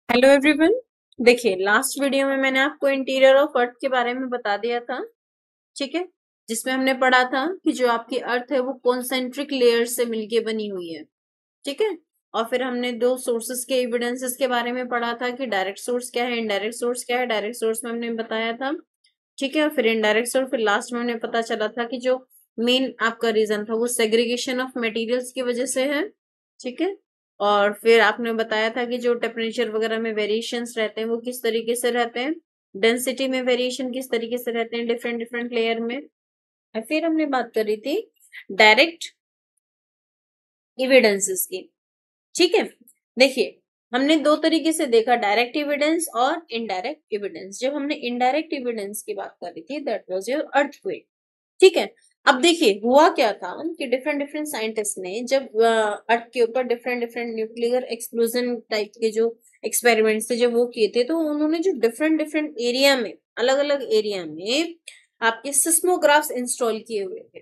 Hello everyone. देखिए, last video में मैंने आपको इंटीरियर ऑफ अर्थ के बारे में बता दिया था। ठीक है, जिसमें हमने पढ़ा था कि जो आपकी अर्थ है वो कॉन्सेंट्रिक लेयर से मिलके बनी हुई है। ठीक है, और फिर हमने दो सोर्सेस के एविडेंसेस के बारे में पढ़ा था कि डायरेक्ट सोर्स क्या है, इनडायरेक्ट सोर्स क्या है। डायरेक्ट सोर्स में हमने बताया था, ठीक है, और फिर इनडायरेक्ट सोर्स, फिर लास्ट में हमने पता चला था कि जो मेन आपका रीजन था वो सेग्रीगेशन ऑफ मटेरियल्स की वजह से है। ठीक है, और फिर आपने बताया था कि जो टेम्परेचर वगैरह में वेरिएशंस रहते हैं वो किस तरीके से रहते हैं, डेंसिटी में वेरिएशन किस तरीके से रहते हैं डिफरेंट डिफरेंट लेयर में। और फिर हमने बात करी थी डायरेक्ट एविडेंसेस की। ठीक है, देखिए, हमने दो तरीके से देखा, डायरेक्ट एविडेंस और इनडायरेक्ट एविडेंस। जब हमने इनडायरेक्ट एविडेंस की बात करी थी, दैट वाज योर अर्थक्वेक। ठीक है, अब देखिए हुआ क्या था कि डिफरेंट डिफरेंट साइंटिस्ट ने जब अर्थ के ऊपर different different nuclear explosion type के जो एक्सपेरिमेंट्स थे जब वो किए थे, तो उन्होंने जो डिफरेंट डिफरेंट एरिया में, अलग अलग एरिया में आपके सिस्मोग्राफ्स इंस्टॉल किए हुए थे।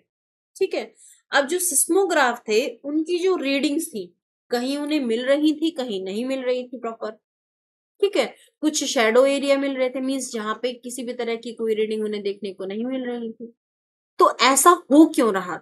ठीक है, अब जो सिस्मोग्राफ थे उनकी जो रीडिंग्स थी, कहीं उन्हें मिल रही थी, कहीं नहीं मिल रही थी प्रॉपर। ठीक है, कुछ शेडो एरिया मिल रहे थे, मीन्स जहां पे किसी भी तरह की कोई रीडिंग उन्हें देखने को नहीं मिल रही थी। तो ऐसा हो क्यों रहा?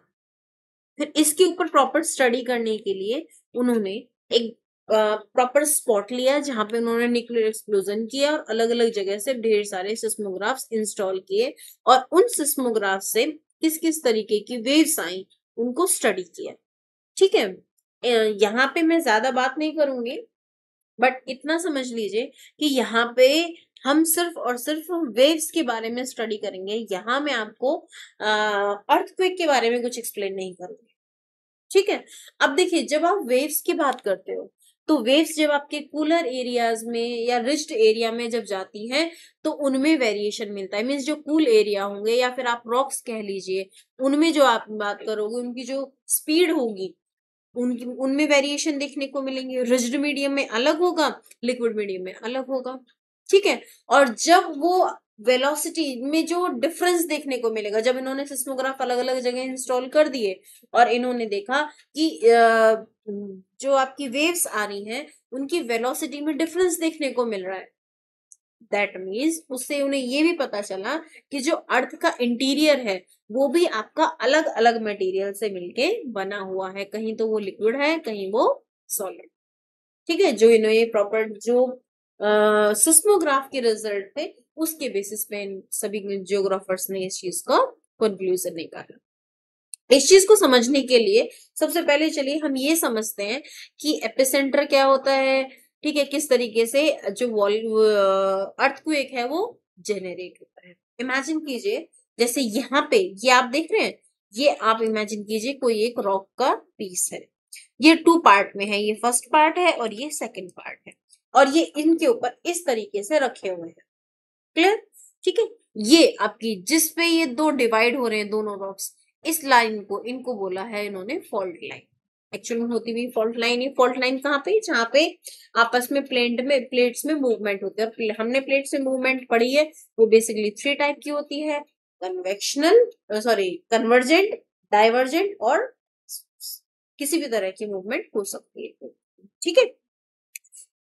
फिर इसके ऊपर प्रॉपर स्टडी करने के लिए उन्होंने एक प्रॉपर स्पॉट लिया जहां पे उन्होंने न्यूक्लियर एक्सप्लोजन किया और अलग अलग जगह से ढेर सारे सिस्मोग्राफ्स इंस्टॉल किए और उन सिस्मोग्राफ से किस किस तरीके की वेव्स आई उनको स्टडी किया। ठीक है, यहाँ पे मैं ज्यादा बात नहीं करूंगी, बट इतना समझ लीजिए कि यहाँ पे हम सिर्फ और सिर्फ वेव्स के बारे में स्टडी करेंगे। यहाँ मैं आपको अर्थक्वेक के बारे में कुछ एक्सप्लेन नहीं करूंगी। ठीक है, अब देखिए, जब आप वेव्स की बात करते हो तो वेव्स जब आपके कूलर एरियाज में या रिस्ट एरिया में जब जाती हैं तो उनमें वेरिएशन मिलता है। मीन्स जो कूल एरिया होंगे या फिर आप रॉक्स कह लीजिए, उनमें जो आप बात करोगे उनकी जो स्पीड होगी उनकी उनमें वेरिएशन देखने को मिलेंगे। रिजिड मीडियम में अलग होगा, लिक्विड मीडियम में अलग होगा। ठीक है, और जब वो वेलोसिटी में जो डिफरेंस देखने को मिलेगा, जब इन्होंने सिस्मोग्राफ अलग अलग जगह इंस्टॉल कर दिए और इन्होंने देखा कि जो आपकी वेव्स आ रही हैं उनकी वेलोसिटी में डिफरेंस देखने को मिल रहा है, दैट मीन्स उससे उन्हें ये भी पता चला कि जो अर्थ का इंटीरियर है वो भी आपका अलग अलग मटेरियल से मिलके बना हुआ है। कहीं तो वो लिक्विड है, कहीं वो सॉलिड। ठीक है, जो इन्होंने ये प्रॉपर जो सिस्मोग्राफ के रिजल्ट थे उसके बेसिस पे इन सभी जियोग्राफर्स ने इस चीज का कंक्लूजन निकाला। इस चीज को समझने के लिए सबसे पहले चलिए हम ये समझते हैं कि एपिसेंटर क्या होता है। ठीक है, किस तरीके से जो अर्थक्वेक है वो जेनरेट होता है। इमेजिन कीजिए, जैसे यहाँ पे ये आप देख रहे हैं, ये आप इमेजिन कीजिए कोई एक रॉक का पीस है। ये टू पार्ट में है, ये फर्स्ट पार्ट है और ये सेकंड पार्ट है, और ये इनके ऊपर इस तरीके से रखे हुए हैं। क्लियर? ठीक है, ये आपकी जिस पे ये दो डिवाइड हो रहे हैं दोनों रॉक्स, इस लाइन को इनको बोला है इन्होंने फॉल्ट लाइन। एक्चुअल में होती भी फॉल्ट लाइन ही, फॉल्ट लाइन कहाँ पे? जहाँ पे आपस में प्लेट्स में मूवमेंट होते हैं। और हमने प्लेट्स में मूवमेंट पढ़ी है, वो बेसिकली थ्री टाइप की होती है, कन्वेक्शनल, सॉरी कन्वर्जेंट, डाइवर्जेंट और किसी भी तरह की मूवमेंट हो सकती है। ठीक है,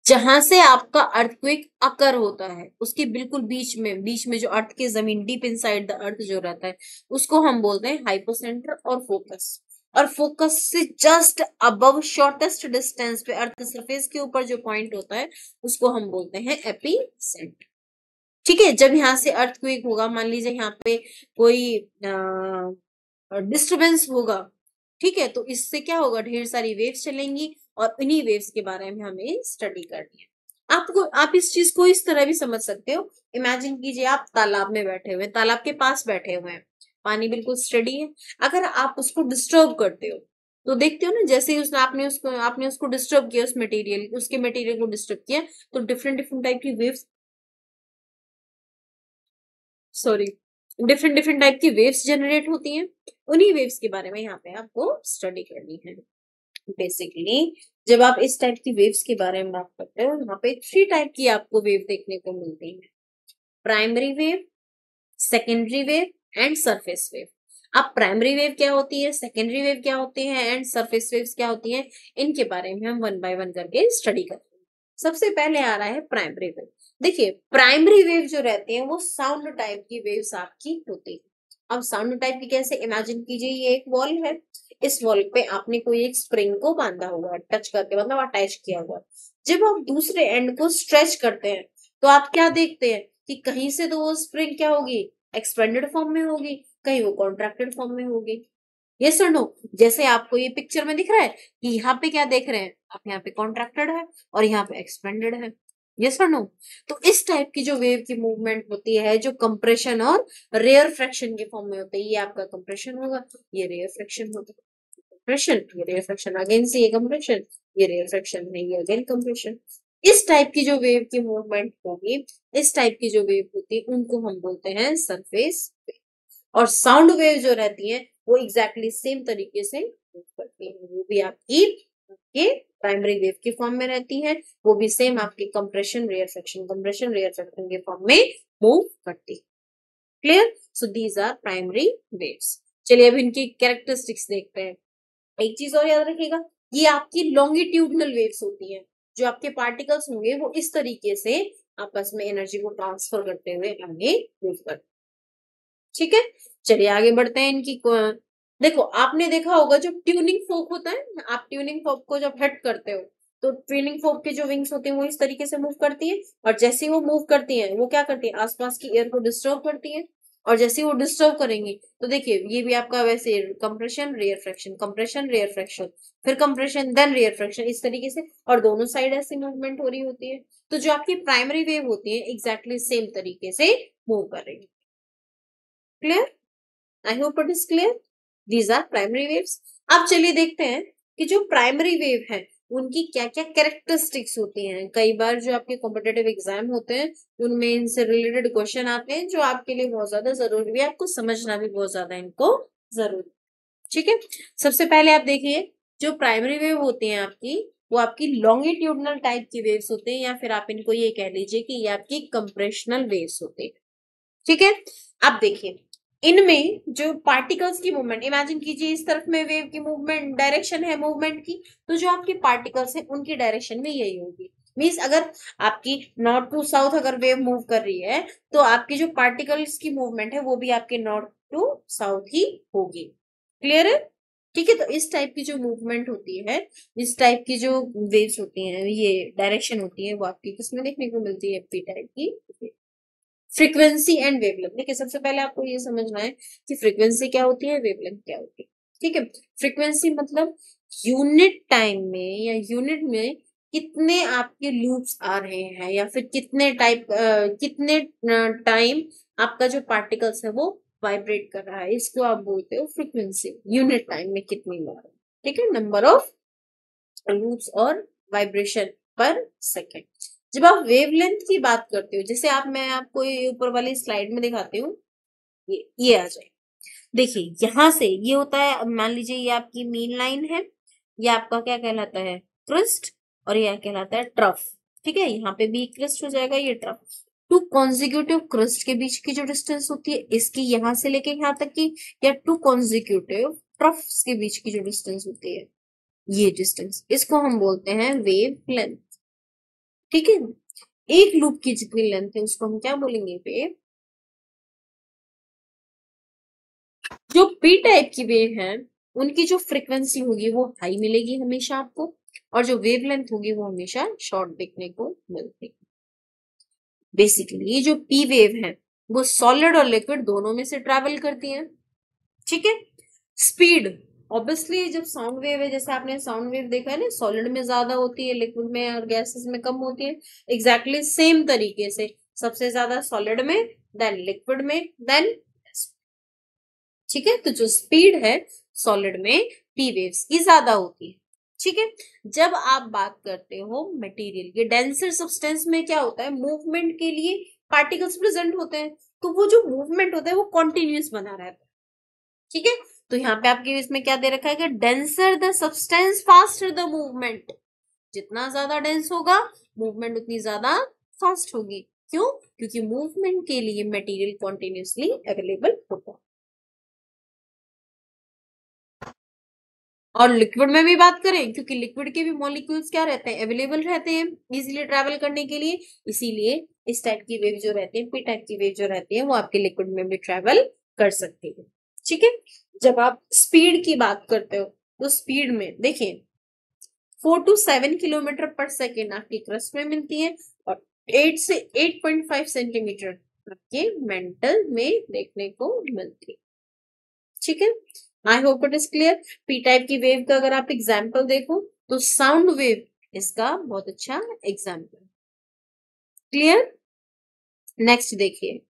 जहां से आपका अर्थक्वेक अकर होता है उसके बिल्कुल बीच में जो अर्थ की जमीन, डीप इनसाइड द अर्थ जो रहता है, उसको हम बोलते हैं हाइपोसेंटर और फोकस। और फोकस से जस्ट अबव शॉर्टेस्ट डिस्टेंस पे अर्थ सरफेस के ऊपर जो पॉइंट होता है उसको हम बोलते हैं एपी सेंटर। ठीक है, जब यहाँ से अर्थक्वेक होगा, मान लीजिए यहाँ पे कोई डिस्टरबेंस होगा, ठीक है, तो इससे क्या होगा, ढेर सारी वेव्स चलेंगी और इन्हीं वेव्स के बारे में हमें स्टडी करनी है। आपको, आप इस चीज को इस तरह भी समझ सकते हो। इमेजिन कीजिए आप तालाब में बैठे हुए, तालाब के पास बैठे हुए हैं, पानी बिल्कुल स्टडी है। अगर आप उसको डिस्टर्ब करते हो तो देखते हो ना, जैसे ही उसने आपने उसको डिस्टर्ब किया, उसके मटेरियल को डिस्टर्ब किया, तो डिफरेंट डिफरेंट टाइप की waves, sorry, different different type की वेव्स जनरेट होती हैं। उन्हीं वेव्स के बारे में यहाँ पे आपको स्टडी करनी है। बेसिकली जब आप इस टाइप की वेव्स के बारे में बात करते हो, यहाँ पे थ्री टाइप की आपको वेव देखने को मिलती है, primary wave, secondary wave and surface wave. अब प्राइमरी वेव क्या होती है, सेकेंडरी वेव क्या होती है एंड सरफेस वेव्स क्या होती है, इनके बारे में हम वन बाय वन करके स्टडी करते हैं। सबसे पहले आ रहा है प्राइमरी वेव। देखिए प्राइमरी वेव जो रहती है वो साउंड टाइप की वेव्स आपकी होती है। अब साउंड टाइप की कैसे, इमेजिन कीजिए ये एक वॉल है, इस वॉल पे आपने कोई एक स्प्रिंग को बांधा हुआ है, टच करके मतलब अटैच किया हुआ है। जब आप दूसरे एंड को स्ट्रेच करते हैं तो आप क्या देखते हैं कि कहीं से तो वो स्प्रिंग क्या होगी, एक्सपेंडेड फॉर्म में होगी, कहीं वो कॉन्ट्रैक्टेड फॉर्म में होगी। ये सर नो, जैसे आपको ये पिक्चर में दिख रहा है कि यहाँ पे क्या देख रहे हैं आप, यहाँ पे कॉन्ट्रैक्टेड है और यहाँ पे एक्सपेंडेड है। ये सर नो, तो इस टाइप की जो वेव की मूवमेंट होती है जो कंप्रेशन और रेयर फ्रैक्शन के फॉर्म में होती है, ये आपका कंप्रेशन होगा, ये रेयर फ्रैक्शन होगा। कंप्रेशन, ये रेयर फ्रैक्शन, अगेन से ये कंप्रेशन, ये रेयर फ्रैक्शन है, ये अगेन कंप्रेशन। इस टाइप की जो वेव की मूवमेंट होगी, इस टाइप की जो वेव होती है उनको हम बोलते हैं सरफेस वेव। और साउंड वेव जो रहती है वो एग्जैक्टली सेम तरीके से मूव करती है, वो भी आपकी आपके प्राइमरी वेव की फॉर्म में रहती है, वो भी सेम आपकी कंप्रेशन रेयर फ्रैक्शन के फॉर्म में मूव करती है। Clear? So these are primary waves. चलिए अब इनकी कैरेक्टरिस्टिक्स देखते हैं। एक चीज और याद रखिएगा, ये आपकी लॉन्गिट्यूडनल वेव्स होती हैं। जो आपके पार्टिकल्स होंगे वो इस तरीके से आपस में एनर्जी को ट्रांसफर करते हुए आगे मूव करते हैं। ठीक है, चलिए आगे बढ़ते हैं इनकी देखो आपने देखा होगा जो ट्यूनिंग फोक होता है, आप ट्यूनिंग फोक को जब हिट करते हो तो ट्यूनिंग फोक की जो विंग्स होती है वो इस तरीके से मूव करती है, और जैसे ही वो मूव करती है वो क्या करती है, आसपास की एयर को डिस्टर्ब करती है। और जैसे ही वो डिस्टर्ब करेंगी तो देखिए ये भी आपका वैसे compression rarefaction, compression rarefaction, फिर कंप्रेशन देन रेयर फ्रैक्शन, इस तरीके से, और दोनों साइड ऐसी मूवमेंट हो रही होती है। तो जो आपकी प्राइमरी वेव होती है एग्जैक्टली सेम तरीके से मूव कर रही है। Clear? I hope it is clear. These are primary waves. अब चलिए देखते हैं कि जो प्राइमरी वेव है उनकी क्या क्या कैरेक्टरिस्टिक्स होती हैं। कई बार जो आपके कॉम्पिटेटिव एग्जाम होते हैं उनमें इनसे रिलेटेड क्वेश्चन आते हैं जो आपके लिए बहुत ज्यादा जरूरी भी है, आपको समझना भी बहुत ज्यादा इनको जरूरी। ठीक है, सबसे पहले आप देखिए जो प्राइमरी वेव होती है आपकी, वो आपकी लॉन्गिट्यूडनल टाइप की वेव्स होते हैं, या फिर आप इनको ये कह लीजिए कि ये आपकी कंप्रेशनल वेव्स होती है। ठीक है, अब देखिए इनमें जो पार्टिकल्स की मूवमेंट, इमेजिन कीजिए इस तरफ में वेव की मूवमेंट डायरेक्शन है मूवमेंट की, तो जो आपके पार्टिकल्स है उनकी डायरेक्शन में यही होगी। मीन्स अगर आपकी नॉर्थ टू साउथ अगर वेव मूव कर रही है तो आपकी जो पार्टिकल्स की मूवमेंट है वो भी आपके नॉर्थ टू साउथ ही होगी। क्लियर है? ठीक है, तो इस टाइप की जो मूवमेंट होती है, इस टाइप की जो वेव्स होती हैं, ये डायरेक्शन होती है, वो आपकी किसमें देखने को मिलती है, पी टाइप की। फ्रीक्वेंसी एंड वेवलेंथ, देखिए सबसे पहले आपको ये समझना है कि फ्रीक्वेंसी क्या होती है, वेवलेंथ क्या होती है। ठीक है, फ्रीक्वेंसी मतलब यूनिट टाइम में या यूनिट में कितने आपके लूप्स आ रहे हैं, या फिर कितने टाइम आपका जो पार्टिकल्स है वो वाइब्रेट कर रहा है, इसको आप बोलते हो फ्रीक्वेंसी। यूनिट टाइम में कितनी बार, ठीक है, नंबर ऑफ लूप्स और वाइब्रेशन पर सेकेंड। जब आप वेवलेंथ की बात करते हो, जैसे मैं आपको ये ऊपर वाली स्लाइड में दिखाती हूँ, ये आ जाए, देखिए यहां से ये होता है, मान लीजिए ये आपकी मीन लाइन है, ये आपका क्या कहलाता है, क्रिस्ट, और ये कहलाता है ट्रफ। ठीक है, यहाँ पे भी क्रिस्ट हो जाएगा, ये ट्रफ। टू कॉन्जिक्यूटिव क्रिस्ट के बीच की जो डिस्टेंस होती है इसकी यहां से लेके यहाँ तक की, या टू कॉन्जिक्यूटिव ट्रफ्स के बीच की जो डिस्टेंस होती है, ये डिस्टेंस, इसको हम बोलते हैं वेव लेंथ। ठीक है, एक लूप की जितनी लेंथ है उसको हम क्या बोलेंगे, वेव। जो पी टाइप की वेव है उनकी जो फ्रीक्वेंसी होगी वो हाई मिलेगी हमेशा आपको, और जो वेव लेंथ होगी वो हमेशा शॉर्ट देखने को मिलती है। बेसिकली जो पी वेव है वो सॉलिड और लिक्विड दोनों में से ट्रेवल करती है। ठीक है, स्पीड ऑब्वियसली जब साउंड वेव है, जैसे आपने साउंड वेव देखा है ना, सॉलिड में ज्यादा होती है, लिक्विड में और गैसेस में कम होती है, एग्जैक्टली सेम तरीके से सबसे ज्यादा सॉलिड में, देन लिक्विड में, देन। ठीक है, तो जो स्पीड है सॉलिड में पी वेव्स की ज्यादा होती है। ठीक है, जब आप बात करते हो मटेरियल के, डेंसर सब्सटेंस में क्या होता है, मूवमेंट के लिए पार्टिकल्स प्रेजेंट होते हैं, तो वो जो मूवमेंट होता है वो कॉन्टिन्यूस बना रहता है। ठीक है, तो यहाँ पे आपके इसमें क्या दे रखा है कि denser the substance faster the movement, जितना ज्यादा डेंस होगा मूवमेंट उतनी ज्यादा फास्ट होगी। क्यों? क्योंकि मूवमेंट के लिए मटेरियल कॉन्टिन्यूसली अवेलेबल होता है। और लिक्विड में भी बात करें, क्योंकि लिक्विड के भी मॉलिक्यूल्स क्या रहते हैं, अवेलेबल रहते हैं इजीली ट्रैवल करने के लिए, इसीलिए इस टाइप की वेव जो रहती है, पी टाइप की वेव जो रहती है, वो आपके लिक्विड में भी ट्रैवल कर सकती है। ठीक है, जब आप स्पीड की बात करते हो तो स्पीड में देखिए 4 to 7 किलोमीटर पर सेकेंड आपकी क्रस्ट में मिलती है और 8 से 8.5 सेंटीमीटर आपके मेंटल में देखने को मिलती है। ठीक है, आई hope it is clear. P type की वेव का अगर आप एग्जाम्पल देखो तो साउंड वेव इसका बहुत अच्छा एग्जाम्पल। क्लियर। नेक्स्ट देखिए,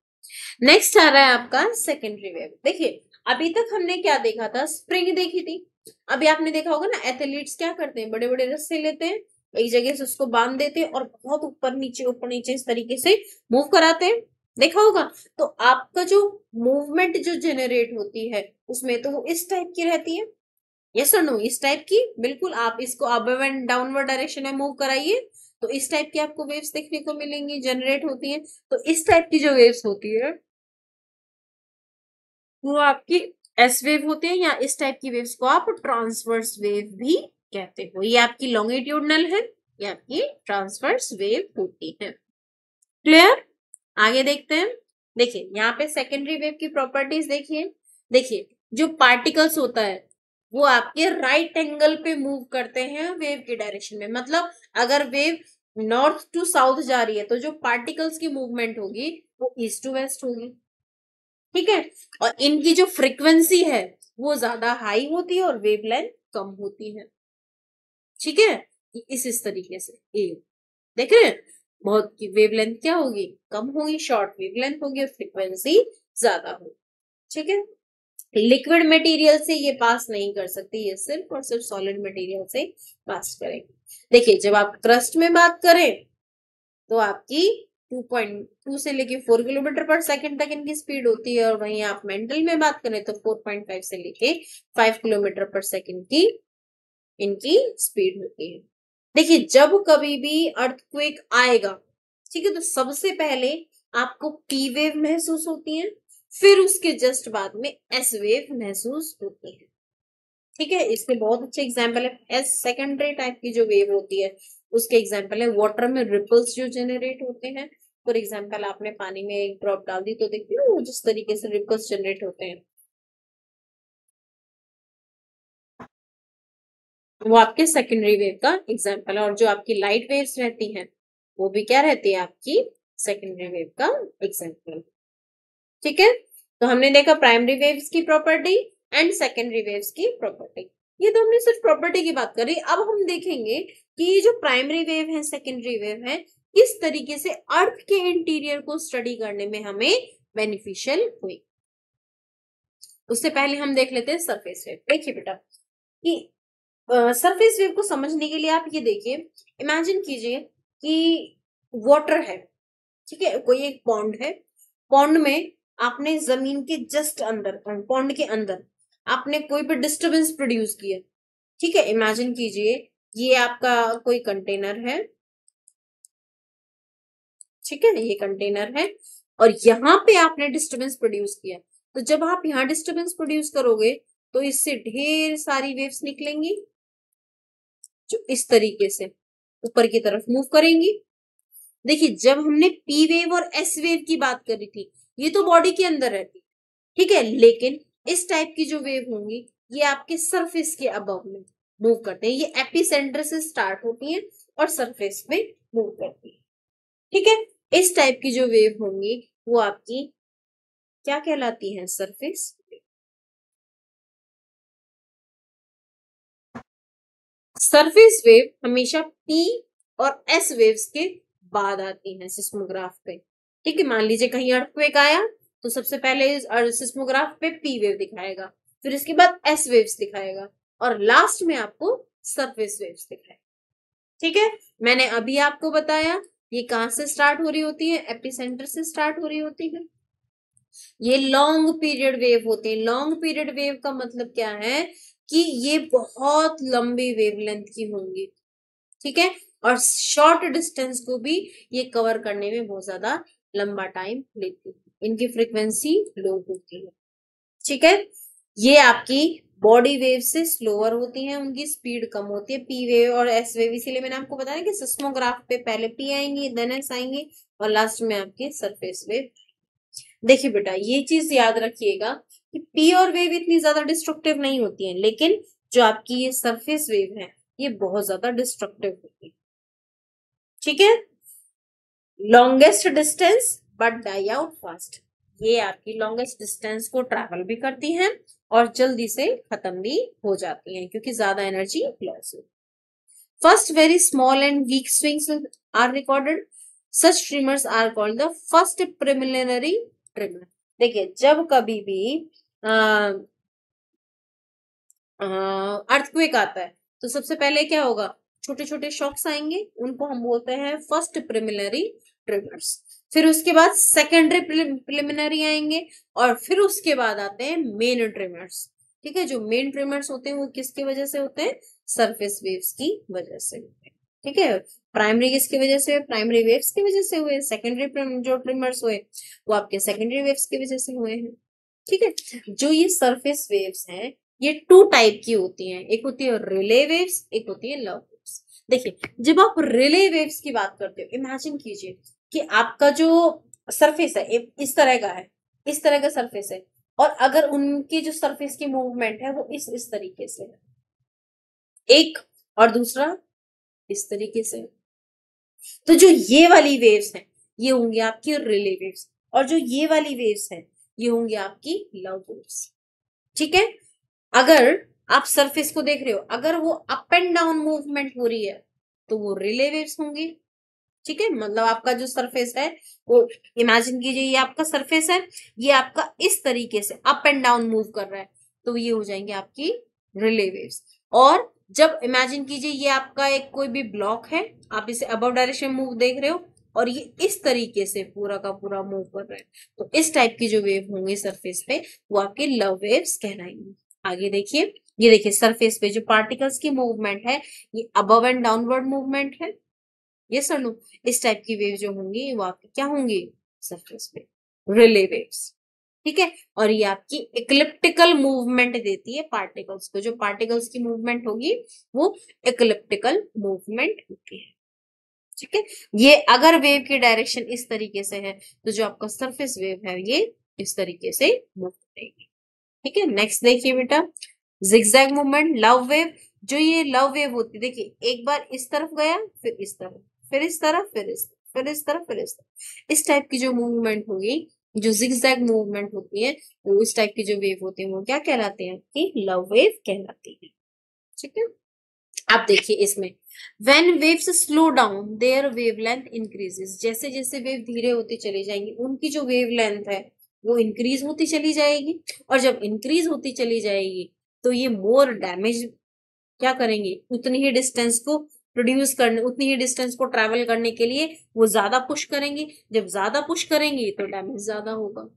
नेक्स्ट आ रहा है आपका सेकेंडरी वेव। देखिए अभी तक हमने क्या देखा था, स्प्रिंग देखी थी। अभी आपने देखा होगा ना, एथलीट्स क्या करते हैं, बड़े बड़े रस्से लेते हैं, एक जगह से उसको बांध देते हैं और बहुत ऊपर नीचे इस तरीके से मूव कराते हैं, देखा होगा। तो आपका जो मूवमेंट जो जनरेट होती है उसमें तो वो इस टाइप की रहती है, यस और नो, इस टाइप की। बिल्कुल, आप इसको अबव एंड डाउनवर्ड डायरेक्शन में मूव कराइए तो इस टाइप की आपको वेव्स देखने को मिलेंगी, जनरेट होती है। तो इस टाइप की जो वेव्स होती है वो आपकी एस वेव होते हैं, या इस टाइप की वेव्स को आप ट्रांसवर्स वेव भी कहते हो। ये आपकी लॉन्गिट्यूडनल है, ये आपकी ट्रांसवर्स वेव होती है। क्लियर। आगे देखते हैं। देखिए यहाँ पे सेकेंडरी वेव की प्रॉपर्टीज देखिए। देखिए जो पार्टिकल्स होता है वो आपके राइट एंगल पे मूव करते हैं वेव की डायरेक्शन में। मतलब अगर वेव नॉर्थ टू साउथ जा रही है तो जो पार्टिकल्स की मूवमेंट होगी वो ईस्ट टू वेस्ट होगी। ठीक है, और इनकी जो फ्रीक्वेंसी है वो ज्यादा हाई होती है और वेवलेंथ कम होती है। ठीक है, इस तरीके से ये देख रहे हैं, बहुत की वेवलेंथ क्या होगी, कम होगी, शॉर्ट वेवलेंथ होगी और फ्रीक्वेंसी ज्यादा होगी। ठीक है, लिक्विड मटेरियल से ये पास नहीं कर सकती, ये सिर्फ और सिर्फ सॉलिड मटेरियल से पास करेंगे। देखिए जब आप क्रस्ट में बात करें तो आपकी 2.2 से लेके 4 किलोमीटर पर सेकंड तक इनकी स्पीड होती है, और वहीं आप मेंटल में बात करें तो 4.5 से लेके 5 किलोमीटर पर सेकंड की इनकी स्पीड होती है। देखिए जब कभी भी अर्थक्वेक आएगा, ठीक है, तो सबसे पहले आपको पी वेव महसूस होती है, फिर उसके जस्ट बाद में एस वेव महसूस होती है। ठीक है, इसके बहुत अच्छे एग्जाम्पल है, एस सेकेंडरी टाइप की जो वेव होती है उसके एग्जाम्पल है वाटर में रिपल्स जो जनरेट होते हैं। फॉर एग्जाम्पल आपने पानी में एक ड्रॉप डाल दी तो देखिए वो जिस तरीके से रिपल्स जनरेट होते हैं वो आपके सेकेंडरी वेव का एग्जाम्पल है। और जो आपकी लाइट वेव्स रहती हैं वो भी क्या रहती है, आपकी सेकेंडरी वेव का एग्जाम्पल। ठीक है, तो हमने देखा प्राइमरी वेव्स की प्रॉपर्टी एंड सेकेंडरी वेव्स की प्रॉपर्टी। ये तो हमने सिर्फ प्रॉपर्टी की बात करी। अब हम देखेंगे कि ये जो प्राइमरी वेव है, सेकेंडरी वेव है, किस तरीके से अर्थ के इंटीरियर को स्टडी करने में हमें बेनिफिशियल हुई। उससे पहले हम देख लेते हैं सरफेस वेव। देखिए बेटा कि सरफेस वेव को समझने के लिए आप ये देखिए, इमेजिन कीजिए कि वाटर है, ठीक है, कोई एक पॉन्ड है, पॉन्ड में आपने जमीन के जस्ट अंदर, पॉन्ड के अंदर आपने कोई भी डिस्टरबेंस प्रोड्यूस किया। ठीक है, इमेजिन कीजिए ये आपका कोई कंटेनर है, ठीक है, ये कंटेनर है और यहाँ पे आपने डिस्टरबेंस प्रोड्यूस किया। तो जब आप यहाँ डिस्टरबेंस प्रोड्यूस करोगे तो इससे ढेर सारी वेव्स निकलेंगी जो इस तरीके से ऊपर की तरफ मूव करेंगी। देखिए जब हमने पी वेव और एस वेव की बात करी थी ये तो बॉडी के अंदर रहती, ठीक है, लेकिन इस टाइप की जो वेव होंगी ये आपके सरफेस के अबव में मूव करते हैं। ये एपिसेंटर से स्टार्ट होती है और सरफेस में मूव करती है। ठीक है, इस टाइप की जो वेव होंगी वो आपकी क्या कहलाती है, सरफेस। सरफेस वेव हमेशा पी और एस वेव्स के बाद आती है सिस्मोग्राफ पे। ठीक है, मान लीजिए कहीं अर्थक्वेक आया तो सबसे पहले सिस्मोग्राफ पे पी वेव दिखाएगा, फिर इसके बाद एस वेव्स दिखाएगा और लास्ट में आपको सरफेस वेव्स दिखाएगा। ठीक है, मैंने अभी आपको बताया ये कहां से स्टार्ट हो रही होती है, एपिसेंटर से स्टार्ट हो रही होती है। ये लॉन्ग पीरियड वेव होते हैं। लॉन्ग पीरियड वेव का मतलब क्या है कि ये बहुत लंबी वेवलेंथ की होंगी। ठीक है, और शॉर्ट डिस्टेंस को भी ये कवर करने में बहुत ज्यादा लंबा टाइम लेती है, इनकी फ्रीक्वेंसी लो होती है। ठीक है, ये आपकी बॉडी वेव से स्लोअर होती हैं, उनकी स्पीड कम होती है, पी वेव और एस वेव। इसीलिए मैंने आपको बताया कि सिस्मोग्राफ पे पहले पी आएंगी, देन एस आएंगे, और लास्ट में आपकी सरफेस वेव। देखिए बेटा, ये चीज याद रखिएगा कि पी और वेव इतनी ज्यादा डिस्ट्रक्टिव नहीं होती है, लेकिन जो आपकी ये सरफेस वेव है ये बहुत ज्यादा डिस्ट्रक्टिव होती है। ठीक है, longest distance but die out fast, ये आपकी लॉन्गेस्ट डिस्टेंस को ट्रैवल भी करती हैं और जल्दी से खत्म भी हो जाती हैं क्योंकि ज्यादा एनर्जी लॉस है। First very small and weak swings are recorded, such tremors are called the first preliminary tremor. देखिए, जब कभी भी अर्थक्वेक आता है तो सबसे पहले क्या होगा, छोटे छोटे शॉक्स आएंगे, उनको हम बोलते हैं फर्स्ट प्रिलिमिनरी ट्रिमर्स। फिर उसके बाद सेकेंडरी प्रिलिमिनरी आएंगे, और फिर उसके बाद आते हैं मेन ट्रिमर्स। ठीक है, जो मेन ट्रिमर्स होते हैं वो किसकी वजह से होते हैं, सरफेस वेव्स की वजह से होते हैं। ठीक है, प्राइमरी किसकी वजह से, प्राइमरी वेव्स की वजह से हुए। सेकेंडरी जो ट्रिमर्स हुए वो आपके सेकेंडरी वेव्स की वजह से हुए हैं। ठीक है, जो ये सरफेस वेव्स हैं ये टू टाइप की होती हैं, एक होती है रिले वेव्स, एक होती है लव वेव्स। देखिए, जब आप रिले वेव्स की बात करते हो, इमेजिन कीजिए कि आपका जो सरफेस है इस तरह का है, इस तरह का सरफेस है, और अगर उनकी जो सरफेस की मूवमेंट है वो इस तरीके से है, एक, और दूसरा इस तरीके से है, तो जो ये वाली वेव्स हैं ये होंगी आपकी रिले वेव्स, और जो ये वाली वेव्स हैं ये होंगी आपकी लव वेव्स। ठीक है, अगर आप सरफेस को देख रहे हो, अगर वो अप एंड डाउन मूवमेंट हो रही है तो वो रिले वेव्स होंगी। ठीक है, मतलब आपका जो सरफेस है वो, इमेजिन कीजिए ये आपका सरफेस है, ये आपका इस तरीके से अप एंड डाउन मूव कर रहा है, तो ये हो जाएंगे आपकी रिले वेव्स। और जब इमेजिन कीजिए ये आपका एक कोई भी ब्लॉक है, आप इसे अबव डायरेक्शन मूव देख रहे हो, और ये इस तरीके से पूरा का पूरा मूव कर रहा है, तो इस टाइप की जो वेव होंगे सरफेस पे वो आपकी लव वेव्स कहलाएंगी। आगे देखिए, ये देखिए सरफेस पे जो पार्टिकल्स की मूवमेंट है ये अबव एंड डाउनवर्ड मूवमेंट है। ये सर नो, इस टाइप की वेव जो होंगी वो आपकी क्या होंगी, सरफेस पे रिले वेव्स। ठीक है, और ये आपकी इक्लिप्टिकल मूवमेंट देती है पार्टिकल्स को, जो पार्टिकल्स की मूवमेंट होगी वो इक्लिप्टिकल मूवमेंट होती है। ठीक है, ये अगर वेव की डायरेक्शन इस तरीके से है तो जो आपका सरफेस वेव है ये इस तरीके से मूव करेगी। ठीक है, नेक्स्ट देखिए बेटा, जिगजैग मूवमेंट, लव वेव। जो ये लव वेव होती है, देखिए एक बार इस तरफ गया, फिर इस तरफ, फिर इस तरफ, फिर इस तरफ, फिर इस तरफ, फिर इस तरफ, इस टाइप की जो मूवमेंट होगी, जो जिगजैग मूवमेंट होती है, वो इस टाइप की जो वेव होती है वो क्या कहलाते हैं, कि लव वेव कहलाती है। ठीक है, अब देखिए इसमें, when waves slow down their wavelength increases, जैसे जैसे वेव धीरे होती चली जाएंगी उनकी जो वेवलेंथ है वो इंक्रीज होती चली जाएगी, और जब इंक्रीज होती चली जाएगी तो ये मोर डैमेज क्या करेंगे, उतनी ही डिस्टेंस को प्रोड्यूस करने, उतनी ही डिस्टेंस को ट्रेवल करने के लिए वो ज्यादा पुश करेंगे, जब ज्यादा पुश करेंगे तो डैमेज ज्यादा होगा।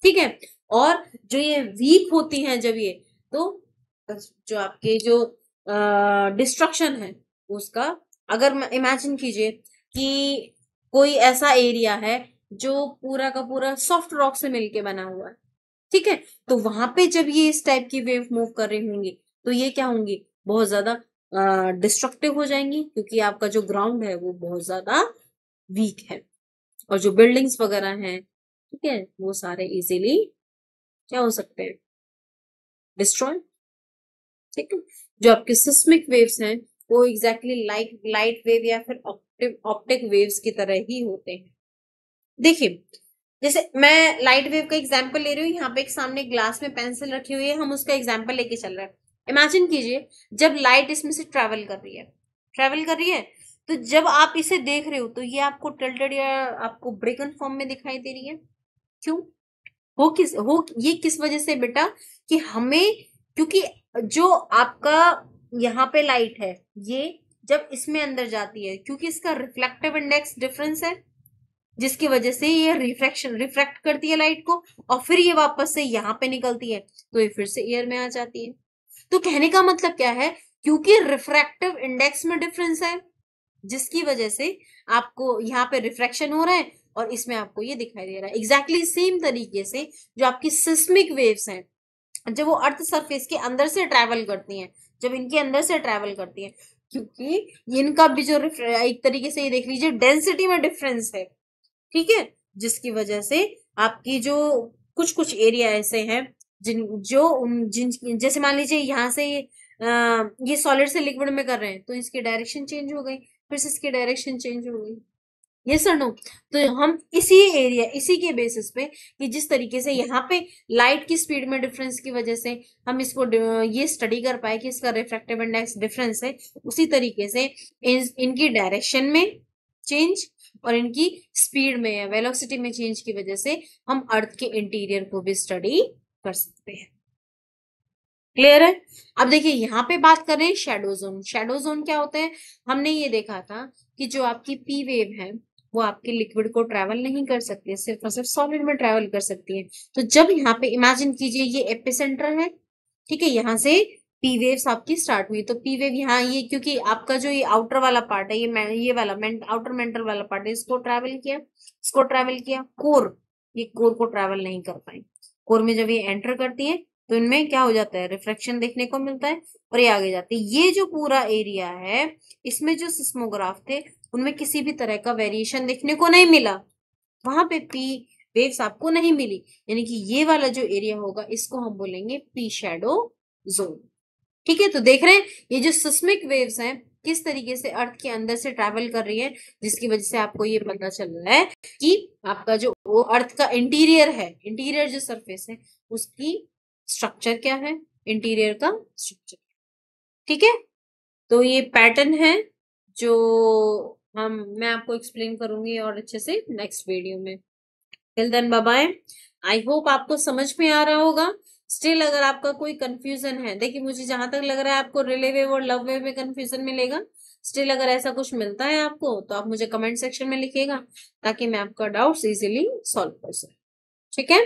ठीक है, और जो ये वीक होती हैं जब ये, तो जो आपके जो डिस्ट्रक्शन है उसका, अगर इमेजिन कीजिए कि कोई ऐसा एरिया है जो पूरा का पूरा सॉफ्ट रॉक से मिलके बना हुआ है, ठीक है, तो वहां पे जब ये इस टाइप की वेव मूव कर रही होंगी तो ये क्या होंगी, बहुत ज्यादा डिस्ट्रक्टिव हो जाएंगी, क्योंकि आपका जो ग्राउंड है वो बहुत ज्यादा वीक है, और जो बिल्डिंग्स वगैरह हैं, ठीक है, वो सारे इजीली क्या हो सकते हैं, डिस्ट्रॉय। ठीक है, जो आपके सिस्मिक वेव्स हैं वो एग्जैक्टली लाइट वेव या फिर ऑप्टिक वेव्स की तरह ही होते हैं। देखिए, जैसे मैं लाइट वेव का एग्जांपल ले रही हूँ, यहाँ पे एक सामने ग्लास में पेंसिल रखी हुई है, हम उसका एग्जांपल लेके चल रहे हैं। इमेजिन कीजिए जब लाइट इसमें से ट्रेवल कर रही है, ट्रेवल कर रही है, तो जब आप इसे देख रहे हो तो ये आपको टिल्टेड या आपको ब्रेकन फॉर्म में दिखाई दे रही है। क्यों ये किस वजह से बेटा, कि हमें, क्योंकि जो आपका यहाँ पे लाइट है ये जब इसमें अंदर जाती है, क्योंकि इसका रिफ्लेक्टिव इंडेक्स डिफरेंस है, जिसकी वजह से ये रिफ्रैक्ट करती है लाइट को, और फिर ये वापस से यहाँ पे निकलती है तो ये फिर से एयर में आ जाती है। तो कहने का मतलब क्या है, क्योंकि रिफ्रैक्टिव इंडेक्स में डिफरेंस है जिसकी वजह से आपको यहाँ पे रिफ्रैक्शन हो रहा है और इसमें आपको ये दिखाई दे रहा है। एग्जैक्टली सेम तरीके से जो आपकी सिस्मिक वेव्स हैं जब वो अर्थ सरफेस के अंदर से ट्रैवल करती हैं, जब इनके अंदर से ट्रैवल करती हैं, क्योंकि इनका भी जो एक तरीके से ये देख लीजिए डेंसिटी में डिफरेंस है, ठीक है, जिसकी वजह से आपकी जो कुछ कुछ एरिया ऐसे हैं जिन जैसे मान लीजिए यहाँ से ये सॉलिड से लिक्विड में कर रहे हैं तो इसकी डायरेक्शन चेंज हो गई, फिर से इसकी डायरेक्शन चेंज हो गई, ये सर नो। तो हम इसी के बेसिस पे कि जिस तरीके से यहाँ पे लाइट की स्पीड में डिफरेंस की वजह से हम इसको ये स्टडी कर पाए कि इसका रिफ्रैक्टिव इंडेक्स डिफरेंस है, उसी तरीके से इनकी डायरेक्शन में चेंज और इनकी स्पीड में या वेलोसिटी में चेंज की वजह से हम अर्थ के इंटीरियर को भी स्टडी कर सकते हैं। क्लियर है? अब देखिए यहाँ पे बात कर रहे हैं शैडो जोन। शैडो जोन क्या होता है? हमने ये देखा था कि जो आपकी पी वेव है वो आपके लिक्विड को ट्रेवल नहीं कर सकती, सिर्फ और सिर्फ सॉलिड में ट्रेवल कर सकती है। तो जब यहाँ पे इमेजिन कीजिए ये एपिसेंटर है, ठीक है, यहाँ से पी वेव्स आपकी स्टार्ट हुई, तो पी वेव यहाँ ये क्योंकि आपका जो ये आउटर वाला पार्ट है, ये वाला आउटर मेंटल वाला पार्ट है, इसको ट्रेवल किया कोर, ये कोर को ट्रेवल नहीं कर पाए। कोर में जब ये एंटर करती है तो इनमें क्या हो जाता है, रिफ्लेक्शन देखने को मिलता है और ये आगे जाती है। ये जो पूरा एरिया है इसमें जो सिस्मोग्राफ थे उनमें किसी भी तरह का वेरिएशन देखने को नहीं मिला, वहां पे पी वेव्स आपको नहीं मिली, यानी कि ये वाला जो एरिया होगा इसको हम बोलेंगे पी शैडो जोन। ठीक है, तो देख रहे हैं ये जो सिस्मिक वेव्स हैं किस तरीके से अर्थ के अंदर से ट्रैवल कर रही है, जिसकी वजह से आपको ये पता चल रहा है कि आपका जो वो अर्थ का इंटीरियर है, इंटीरियर जो सरफेस है उसकी स्ट्रक्चर क्या है, इंटीरियर का स्ट्रक्चर। ठीक है, तो ये पैटर्न है जो मैं आपको एक्सप्लेन करूंगी और अच्छे से नेक्स्ट वीडियो में। Till then bye bye. I hope आपको समझ में आ रहा होगा। स्टिल अगर आपका कोई कंफ्यूजन है, देखिए मुझे जहां तक लग रहा है आपको रिले वेव और लव वेव में कंफ्यूजन मिलेगा। स्टिल अगर ऐसा कुछ मिलता है आपको तो आप मुझे कमेंट सेक्शन में लिखिएगा ताकि मैं आपका डाउट्स इजीली सॉल्व कर सकूं। ठीक है,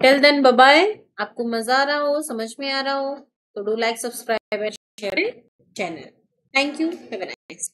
टिल देन बाय बाय। आपको मजा आ रहा हो, समझ में आ रहा हो तो do like, subscribe and share channel. Thank you, have a nice